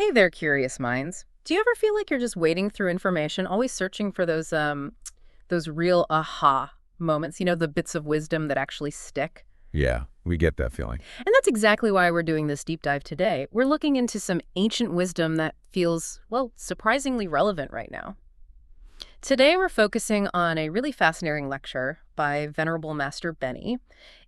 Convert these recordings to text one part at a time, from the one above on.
Hey there, curious minds. Do you ever feel like you're just wading through information, always searching for those real aha moments, the bits of wisdom that actually stick? Yeah, we get that feeling. And that's exactly why we're doing this deep dive today. We're looking into some ancient wisdom that feels, well, surprisingly relevant right now. Today we're focusing on a really fascinating lecture by Venerable Master Benny.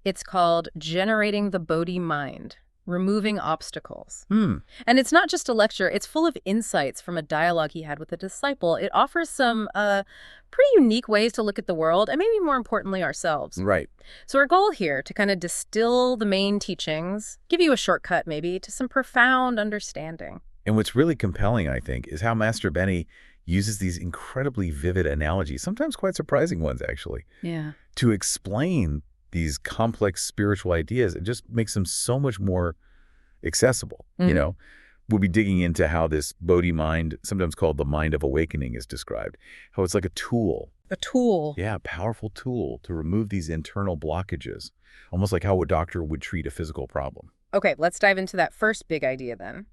It's called Generating the Bodhi Mind, Removing Obstacles. Hmm. And it's not just a lecture, it's full of insights from a dialogue he had with a disciple. It offers some pretty unique ways to look at the world, and maybe more importantly, ourselves. Right. So our goal here to kind of distill the main teachings, give you a shortcut maybe to some profound understanding. And what's really compelling, I think, is how Master Benny uses these incredibly vivid analogies, sometimes quite surprising ones, actually, Yeah. to explain these complex spiritual ideas. It just makes them so much more accessible. We'll be digging into how this Bodhi mind, sometimes called the mind of awakening, is described. How it's like a tool. A tool. Yeah, a powerful tool to remove these internal blockages, almost like how a doctor would treat a physical problem. Okay, let's dive into that first big idea then.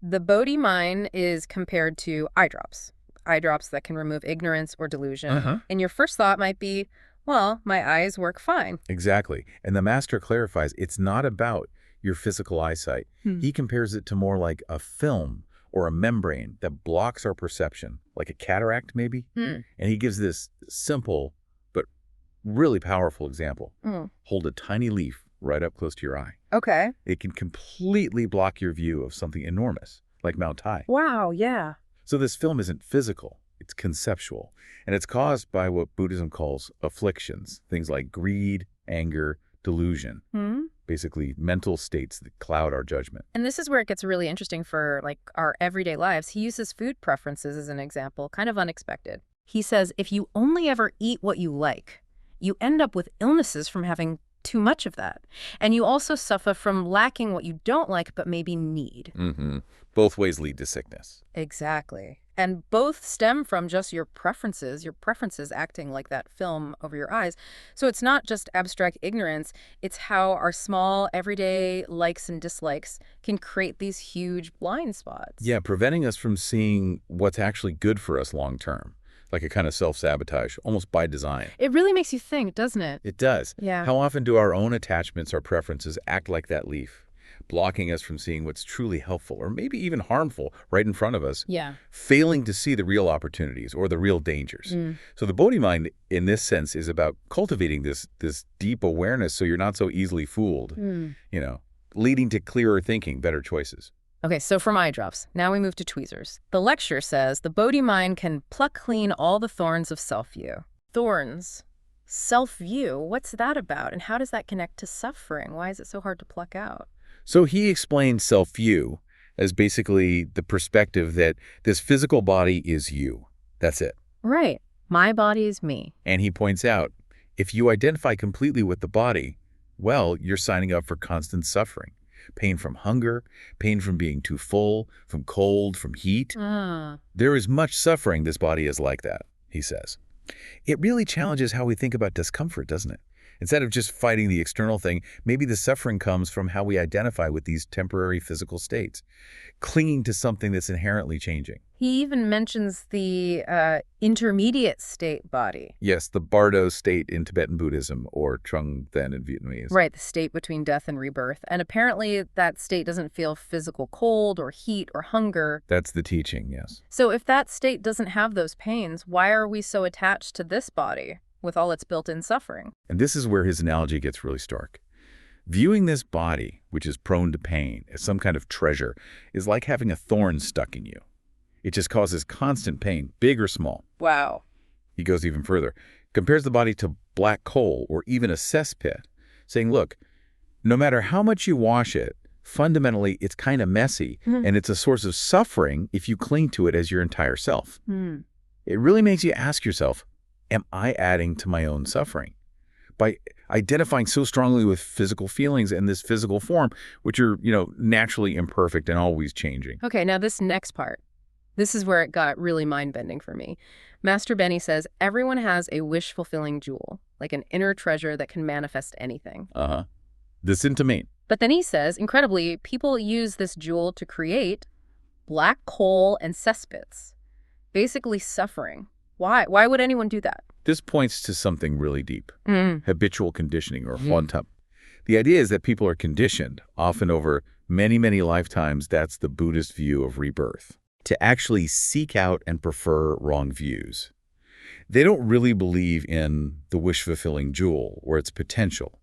The Bodhi mind is compared to eye drops that can remove ignorance or delusion. And your first thought might be, well, my eyes work fine. Exactly. And the master clarifies it's not about your physical eyesight. He compares it to more like a film or a membrane that blocks our perception, like a cataract maybe. And he gives this simple but really powerful example. Hold a tiny leaf right up close to your eye. Okay. It can completely block your view of something enormous, like Mount Tai. Wow, yeah. So this film isn't physical, it's conceptual. And it's caused by what Buddhism calls afflictions, things like greed, anger, delusion. Basically mental states that cloud our judgment. And this is where it gets really interesting for our everyday lives. He uses food preferences as an example, kind of unexpected. He says, if you only ever eat what you like, you end up with illnesses from having too much of that. And you also suffer from lacking what you don't like but maybe need. Both ways lead to sickness. Exactly. And both stem from just your preferences acting like that film over your eyes. So it's not just abstract ignorance, it's how our small, everyday likes and dislikes can create these huge blind spots. Yeah, preventing us from seeing what's actually good for us long term, like a kind of self-sabotage, almost by design. It really makes you think, doesn't it? It does. Yeah. How often do our own attachments or preferences act like that leaf, blocking us from seeing what's truly helpful or maybe even harmful right in front of us, Yeah. failing to see the real opportunities or the real dangers. So the Bodhi mind, in this sense, is about cultivating this deep awareness so you're not so easily fooled, leading to clearer thinking, better choices. Okay, so from eye drops, now we move to tweezers. The lecture says the Bodhi mind can pluck clean all the thorns of self-view. Thorns. Self-view, what's that about? And how does that connect to suffering? Why is it so hard to pluck out? So he explains self-view as basically the perspective that this physical body is you. That's it. Right. My body is me. And he points out, if you identify completely with the body, well, you're signing up for constant suffering. Pain from hunger, pain from being too full, from cold, from heat. There is much suffering this body is like that, he says. It really challenges how we think about discomfort, doesn't it? Instead of just fighting the external thing, maybe the suffering comes from how we identify with these temporary physical states, clinging to something that's inherently changing. He even mentions the intermediate state body. Yes, the Bardo state in Tibetan Buddhism, or Trung Then in Vietnamese. Right, the state between death and rebirth. And apparently that state doesn't feel physical cold or heat or hunger. That's the teaching, yes. So if that state doesn't have those pains, why are we so attached to this body with all its built-in suffering? And this is where his analogy gets really stark. Viewing this body, which is prone to pain, as some kind of treasure, is like having a thorn stuck in you. It just causes constant pain, big or small. Wow. He goes even further, compares the body to black coal or even a cesspit, saying, look, no matter how much you wash it, fundamentally it's kind of messy, and it's a source of suffering if you cling to it as your entire self. It really makes you ask yourself, am I adding to my own suffering? By identifying so strongly with physical feelings and this physical form, which are, naturally imperfect and always changing. Okay, now this next part. This is where it got really mind-bending for me. Master Benny says everyone has a wish-fulfilling jewel, like an inner treasure that can manifest anything. The Scintillating. But then he says, incredibly, people use this jewel to create black coal and cesspits, basically suffering. Why? Why would anyone do that? This points to something really deep, habitual conditioning or Mm. hontam. The idea is that people are conditioned, often over many, many lifetimes. That's the Buddhist view of rebirth, to actually seek out and prefer wrong views. They don't really believe in the wish-fulfilling jewel or its potential.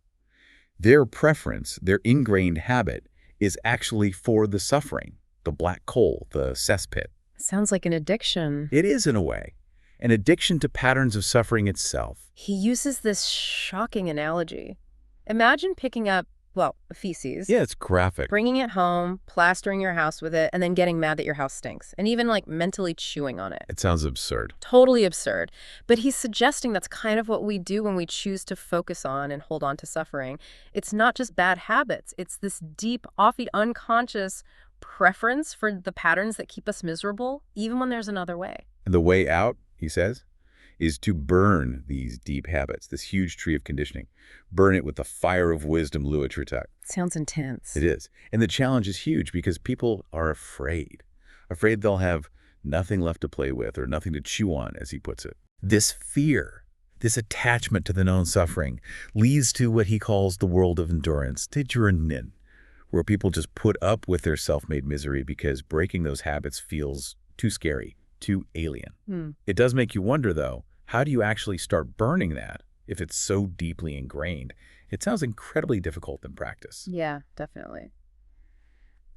Their preference, their ingrained habit, is actually for the suffering, the black coal, the cesspit. Sounds like an addiction. It is, in a way, an addiction to patterns of suffering itself. He uses this shocking analogy. Imagine picking up, well, feces, Yeah, it's graphic. bringing it home, plastering your house with it, and then getting mad that your house stinks, and even like mentally chewing on it. It sounds absurd. Totally absurd. But he's suggesting that's kind of what we do when we choose to focus on and hold on to suffering. It's not just bad habits. It's this deep, often unconscious preference for the patterns that keep us miserable, even when there's another way. And the way out, he says, is to burn these deep habits, this huge tree of conditioning. Burn it with the fire of wisdom, Louis Trutac. Sounds intense. It is. And the challenge is huge because people are afraid they'll have nothing left to play with or nothing to chew on, as he puts it. This fear, this attachment to the known suffering, leads to what he calls the world of endurance, Tijuranin, where people just put up with their self-made misery because breaking those habits feels too scary, too alien. It does make you wonder, though, how do you actually start burning that if it's so deeply ingrained? It sounds incredibly difficult in practice. Yeah, definitely.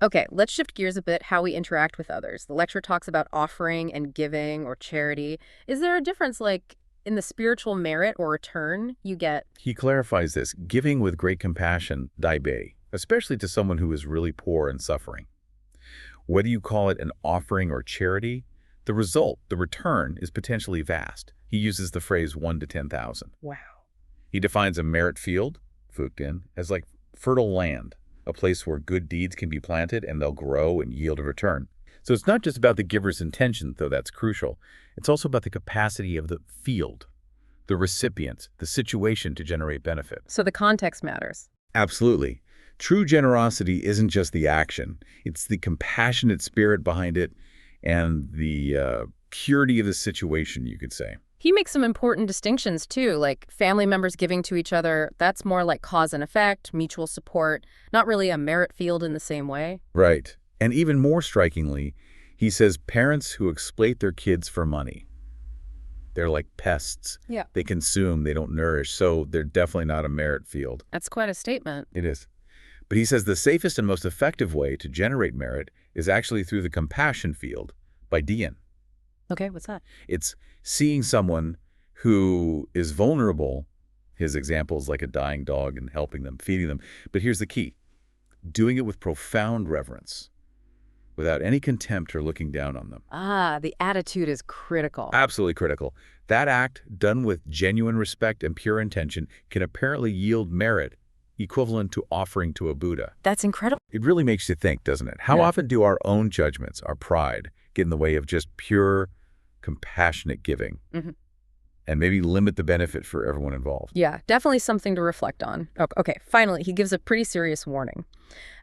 Okay, let's shift gears a bit, how we interact with others. The lecture talks about offering and giving or charity. Is there a difference, like, in the spiritual merit or return you get? He clarifies this, giving with great compassion, daibe, especially to someone who is really poor and suffering. Whether you call it an offering or charity, the result, the return, is potentially vast. He uses the phrase 1 to 10,000. Wow. He defines a merit field, Fukden, as like fertile land, a place where good deeds can be planted and they'll grow and yield a return. So it's not just about the giver's intention, though that's crucial. It's also about the capacity of the field, the recipient, the situation to generate benefit. So the context matters. Absolutely. True generosity isn't just the action. It's the compassionate spirit behind it and the purity of the situation, you could say. He makes some important distinctions, too, like family members giving to each other. That's more like cause and effect, mutual support, not really a merit field in the same way. Right. And even more strikingly, he says parents who exploit their kids for money. They're like pests. Yeah. They consume, they don't nourish, so they're definitely not a merit field. That's quite a statement. It is. But he says the safest and most effective way to generate merit is actually through the compassion field, by Dian. Okay, what's that? It's seeing someone who is vulnerable, his example is like a dying dog, and helping them, feeding them. But here's the key. Doing it with profound reverence, without any contempt or looking down on them. Ah, the attitude is critical. Absolutely critical. That act, done with genuine respect and pure intention, can apparently yield merit equivalent to offering to a Buddha. That's incredible. It really makes you think, doesn't it? How Yeah. often do our own judgments, our pride, get in the way of just pure, compassionate giving? And maybe limit the benefit for everyone involved. Yeah, definitely something to reflect on. Okay, finally, he gives a pretty serious warning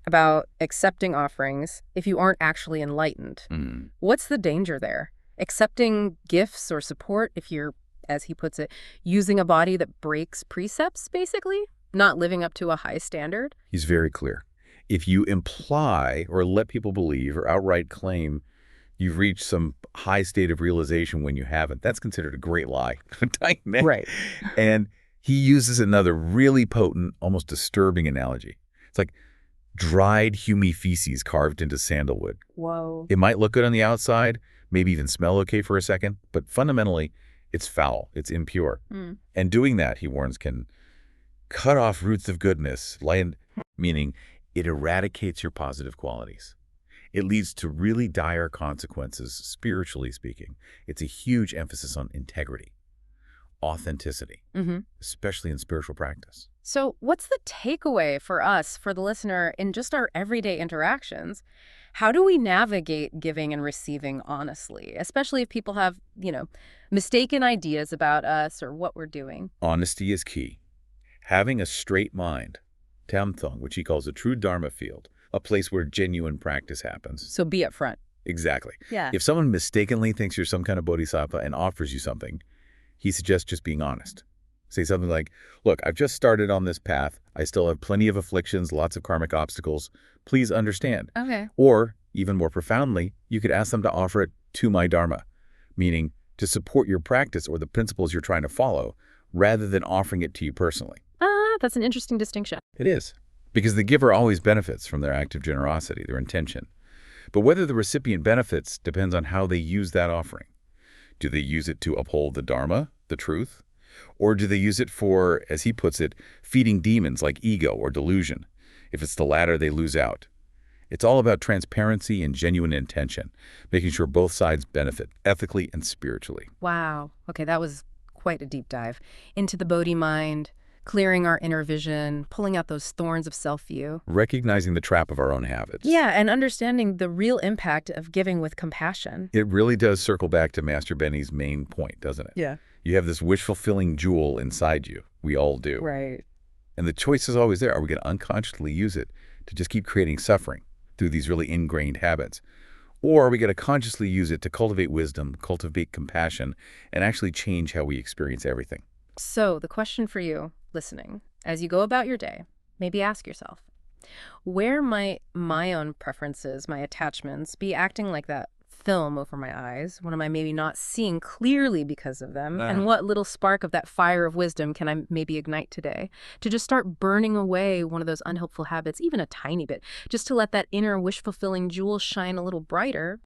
about accepting offerings if you aren't actually enlightened. What's the danger there? Accepting gifts or support if you're, as he puts it, using a body that breaks precepts, basically? Not living up to a high standard? He's very clear. If you imply or let people believe or outright claim you've reached some high state of realization when you haven't, that's considered a great lie. Right. And he uses another really potent, almost disturbing analogy. It's like dried humy feces carved into sandalwood. Whoa. It might look good on the outside, maybe even smell okay for a second, but fundamentally, it's foul, it's impure. And doing that, he warns, can cut off roots of goodness, meaning it eradicates your positive qualities. It leads to really dire consequences, spiritually speaking. It's a huge emphasis on integrity, authenticity, especially in spiritual practice. So what's the takeaway for us, for the listener, in just our everyday interactions? How do we navigate giving and receiving honestly, especially if people have, mistaken ideas about us or what we're doing? Honesty is key. Having a straight mind, Tamthong, which he calls a true Dharma field, a place where genuine practice happens. So be upfront. Exactly. Yeah. If someone mistakenly thinks you're some kind of bodhisattva and offers you something, he suggests just being honest. Say something like, look, I've just started on this path. I still have plenty of afflictions, lots of karmic obstacles. Please understand. Okay. Or, even more profoundly, you could ask them to offer it to my dharma, meaning to support your practice or the principles you're trying to follow, rather than offering it to you personally. That's an interesting distinction. It is, because the giver always benefits from their act of generosity, their intention. But whether the recipient benefits depends on how they use that offering. Do they use it to uphold the dharma, the truth? Or do they use it for, as he puts it, feeding demons like ego or delusion? If it's the latter, they lose out. It's all about transparency and genuine intention, making sure both sides benefit ethically and spiritually. Wow. Okay, that was quite a deep dive into the Bodhi mind, clearing our inner vision, pulling out those thorns of self-view. Recognizing the trap of our own habits. Yeah, and understanding the real impact of giving with compassion. It really does circle back to Master Benny's main point, doesn't it? Yeah. You have this wish-fulfilling jewel inside you. We all do. Right. And the choice is always there. Are we going to unconsciously use it to just keep creating suffering through these really ingrained habits? Or are we going to consciously use it to cultivate wisdom, cultivate compassion, and actually change how we experience everything? So the question for you, listening, as you go about your day, maybe ask yourself, where might my own preferences, my attachments, be acting like that film over my eyes? What am I maybe not seeing clearly because of them? And what little spark of that fire of wisdom can I maybe ignite today to just start burning away one of those unhelpful habits, even a tiny bit, just to let that inner wish-fulfilling jewel shine a little brighter